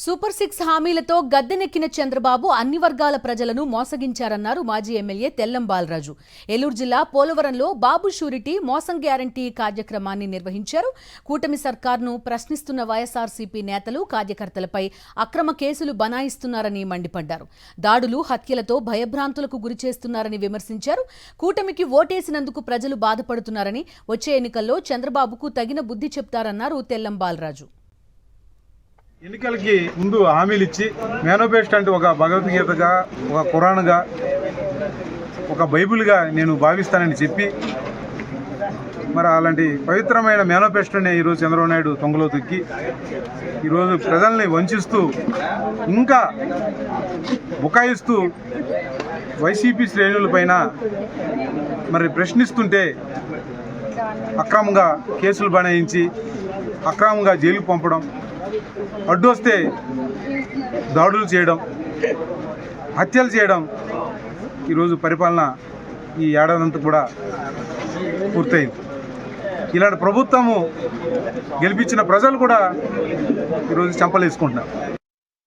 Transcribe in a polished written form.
Super 6 హామీలతో గద్దెనెక్కిన చంద్రబాబు అన్ని వర్గాల ప్రజలను మోసగించారన్నారు మాజీ ఎమ్మెల్యే తెల్లం బాలరాజు. ఏలూరు జిల్లా పోలవరంలో బాబు షూరిటీ మోసం గ్యారంటీ కార్యక్రమాన్ని నిర్వహించారు. కూటమి సర్కార్ను ప్రశ్నిస్తున్న వైఎస్ఆర్సీపీ నేతలు కార్యకర్తలపై అక్రమ కేసులు బనాయిస్తున్నారని మండిపడ్డారు. దాడులు, హత్యలతో భయభ్రాంతులకు గురిచేస్తున్నారని విమర్శించారు. కూటమికి ఓటేసినందుకు ప్రజలు బాధపడుతున్నారని, వచ్చే ఎన్నికల్లో చంద్రబాబుకు తగిన బుద్ధి చెప్తారన్నారు తెల్లం బాలరాజు. ఎన్నికలకి ముందు హామీలు ఇచ్చి మేనిఫెస్టో అంటే ఒక భగవద్గీతగా, ఒక ఖురాన్గా, ఒక బైబిల్గా నేను భావిస్తానని చెప్పి మరి అలాంటి పవిత్రమైన మేనిఫెస్టోని ఈరోజు చంద్రబాబు నాయుడు తొంగలో తొక్కి ఈరోజు ప్రజల్ని వంచిస్తూ ఇంకా బుకాయిస్తూ వైసీపీ శ్రేణులపైన మరి ప్రశ్నిస్తుంటే అక్రమంగా కేసులు బనాయించి అక్రమంగా జైలుకు పంపడం, అడ్డొస్తే దాడులు చేయడం, హత్యలు చేయడం ఈరోజు పరిపాలన ఈ ఏడాదంతా కూడా పూర్తయింది. ఇలాంటి ప్రభుత్వము గెలిపించిన ప్రజలు కూడా ఈరోజు చంపలేసుకుంటున్నారు.